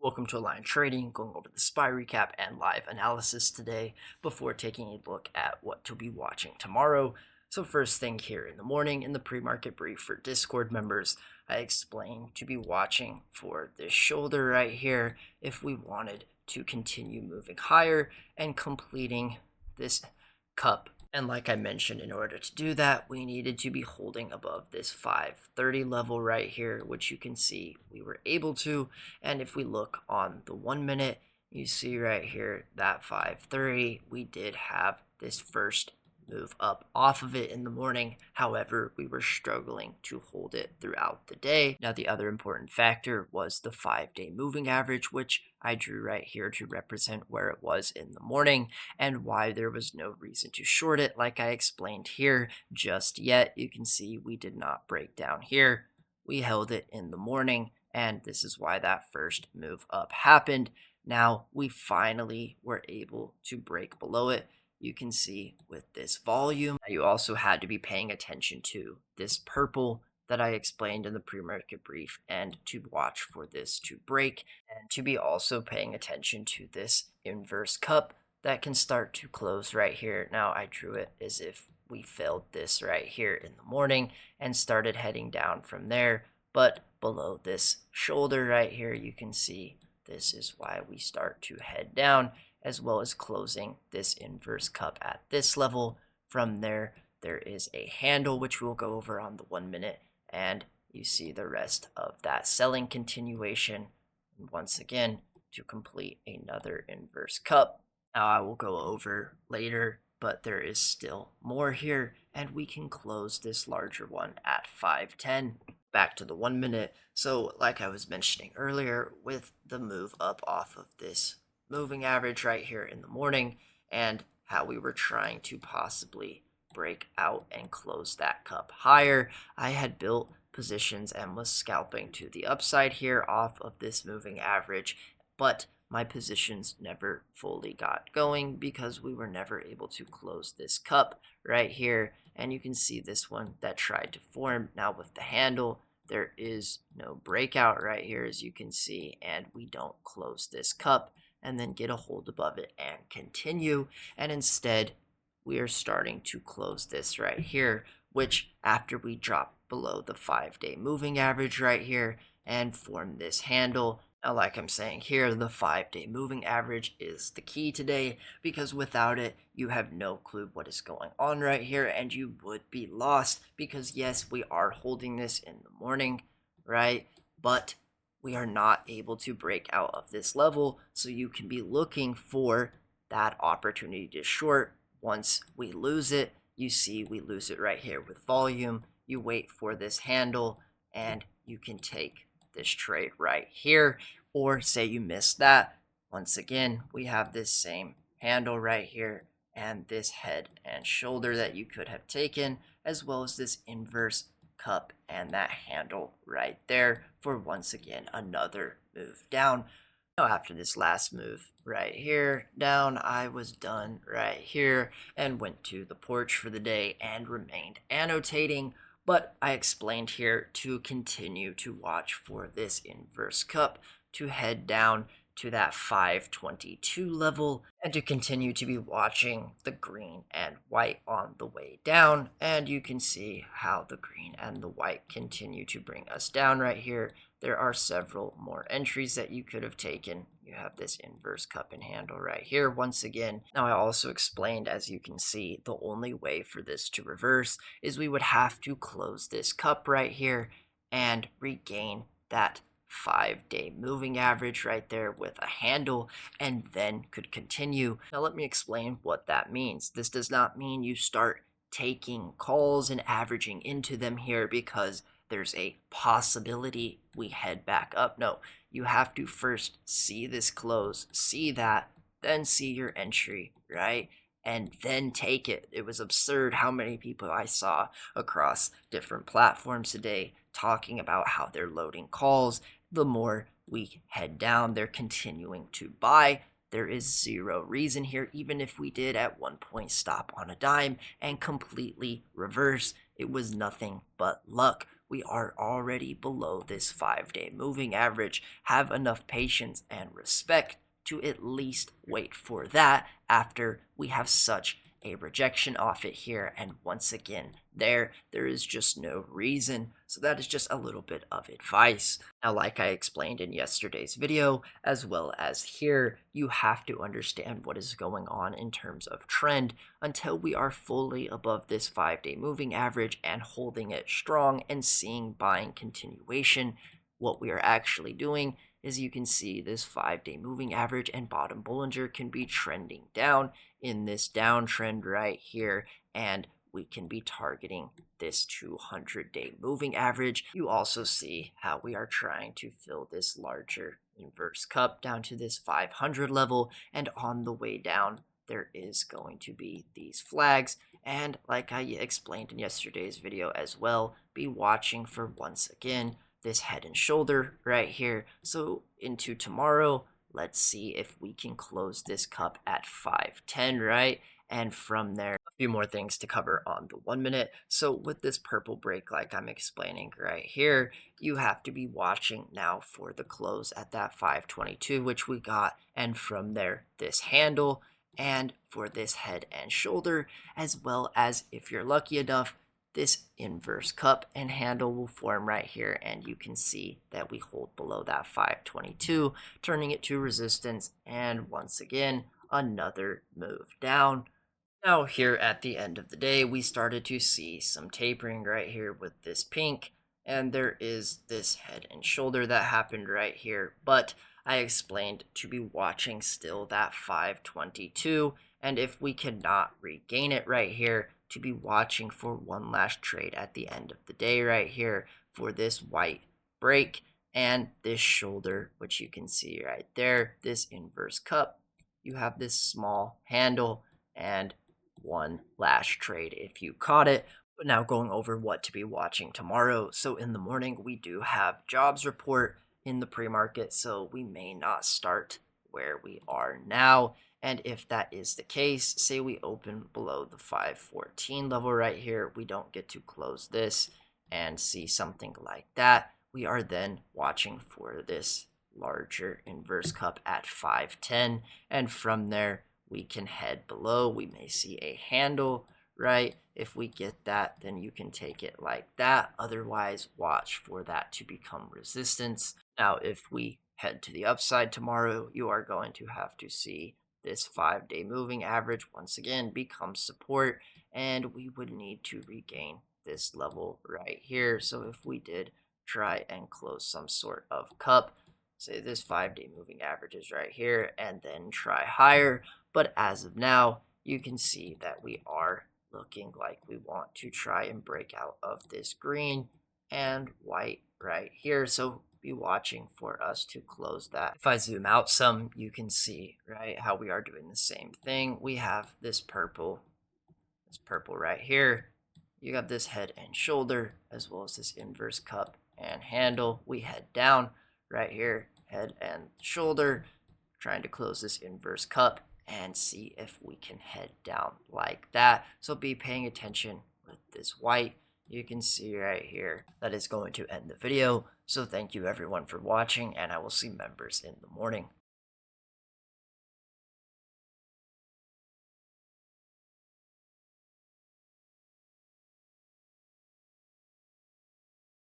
Welcome to Align Trading, going over the SPY recap and live analysis today before taking a look at what to be watching tomorrow. So first thing here in the morning in the pre-market brief for Discord members, I explained to be watching for this shoulder right here if we wanted to continue moving higher and completing this cup. And like I mentioned, in order to do that, we needed to be holding above this 530 level right here, which you can see we were able to. And if we look on the 1 minute, you see right here that 530, we did have this first move up off of it in the morning. However, we were struggling to hold it throughout the day. Now, the other important factor was the 5-day moving average, which I drew right here to represent where it was in the morning and why there was no reason to short it like I explained here just yet. You can see we did not break down here. We held it in the morning, and this is why that first move up happened. Now, we finally were able to break below it. You can see with this volume, you also had to be paying attention to this purple that I explained in the pre-market brief and to watch for this to break and to be also paying attention to this inverse cup that can start to close right here. Now I drew it as if we filled this right here in the morning and started heading down from there, but below this shoulder right here, you can see this is why we start to head down, as well as closing this inverse cup at this level. From there, there is a handle, which we'll go over on the 1 minute, and you see the rest of that selling continuation. And once again, to complete another inverse cup. Now, I will go over later, but there is still more here, and we can close this larger one at 510. Back to the 1 minute. So, like I was mentioning earlier, with the move up off of this moving average right here in the morning and how we were trying to possibly break out and close that cup higher, I had built positions and was scalping to the upside here off of this moving average, but my positions never fully got going because we were never able to close this cup right here. And you can see this one that tried to form. Now with the handle, there is no breakout right here, as you can see, and we don't close this cup and then get a hold above it and continue. And instead, we are starting to close this right here, which after we drop below the 5-day moving average right here and form this handle. Now, like I'm saying here, the 5-day moving average is the key today, because without it, you have no clue what is going on right here, and you would be lost, because yes, we are holding this in the morning, right? But we are not able to break out of this level, so you can be looking for that opportunity to short. Once we lose it, you see we lose it right here with volume. You wait for this handle, and you can take this trade right here, or say you missed that. Once again, we have this same handle right here and this head and shoulder that you could have taken, as well as this inverse cup and that handle right there for once again another move down. Now after this last move right here down, I was done right here and went to the porch for the day and remained annotating. But I explained here to continue to watch for this inverse cup to head down to that 522 level and to continue to be watching the green and white on the way down. And you can see how the green and the white continue to bring us down right here. There are several more entries that you could have taken. You have this inverse cup and handle right here once again. Now I also explained, as you can see, the only way for this to reverse is we would have to close this cup right here and regain that 5-day moving average right there with a handle, and then could continue. Now let me explain what that means. This does not mean you start taking calls and averaging into them here because there's a possibility we head back up. No, you have to first see this close, see that, then see your entry, right? And then take it. It was absurd how many people I saw across different platforms today talking about how they're loading calls. The more we head down, they're continuing to buy. There is zero reason here, even if we did at one point stop on a dime and completely reverse. It was nothing but luck. we are already below this 5-day moving average. Have enough patience and respect to at least wait for that after we have such a rejection off it here. And once again, there is just no reason. So that is just a little bit of advice. Now, like I explained in yesterday's video, as well as here, you have to understand what is going on in terms of trend until we are fully above this 5-day moving average and holding it strong and seeing buying continuation. What we are actually doing is, you can see this 5-day moving average and bottom Bollinger can be trending down in this downtrend right here, and we can be targeting this 200-day moving average. You also see how we are trying to fill this larger inverse cup down to this 500 level, and on the way down there is going to be these flags. And like I explained in yesterday's video as well, be watching for, once again, this head and shoulder right here. So into tomorrow, let's see if we can close this cup at 510, right? And from there, a few more things to cover on the 1 minute. So with this purple break, like I'm explaining right here, you have to be watching now for the close at that 522, which we got, and from there, this handle, and for this head and shoulder, as well as, if you're lucky enough, this inverse cup and handle will form right here, and you can see that we hold below that 522, turning it to resistance, and once again, another move down. Now here at the end of the day, we started to see some tapering right here with this pink, and there is this head and shoulder that happened right here, but I explained to be watching still that 522, and if we cannot regain it right here, to be watching for one last trade at the end of the day right here for this white break and this shoulder, which you can see right there, this inverse cup. You have this small handle and one last trade if you caught it. But now going over what to be watching tomorrow. So in the morning, we do have jobs report in the pre-market, so we may not start where we are now. And if that is the case, say we open below the 514 level right here, we don't get to close this and see something like that. We are then watching for this larger inverse cup at 510, and from there we can head below. We may see a handle, right? If we get that, then you can take it like that. Otherwise, watch for that to become resistance. Now, if we head to the upside tomorrow, you are going to have to see this 5-day moving average once again becomes support, and we would need to regain this level right here. So if we did try and close some sort of cup, say this 5-day moving average is right here, and then try higher, but as of now, you can see that we are looking like we want to try and break out of this green and white right here. So be watching for us to close that. If I zoom out some, you can see, right, how we are doing the same thing. We have this purple right here. You got this head and shoulder, as well as this inverse cup and handle. We head down right here, head and shoulder, trying to close this inverse cup and see if we can head down like that. So be paying attention with this white. You can see right here that is going to end the video. So thank you everyone for watching, and I will see members in the morning.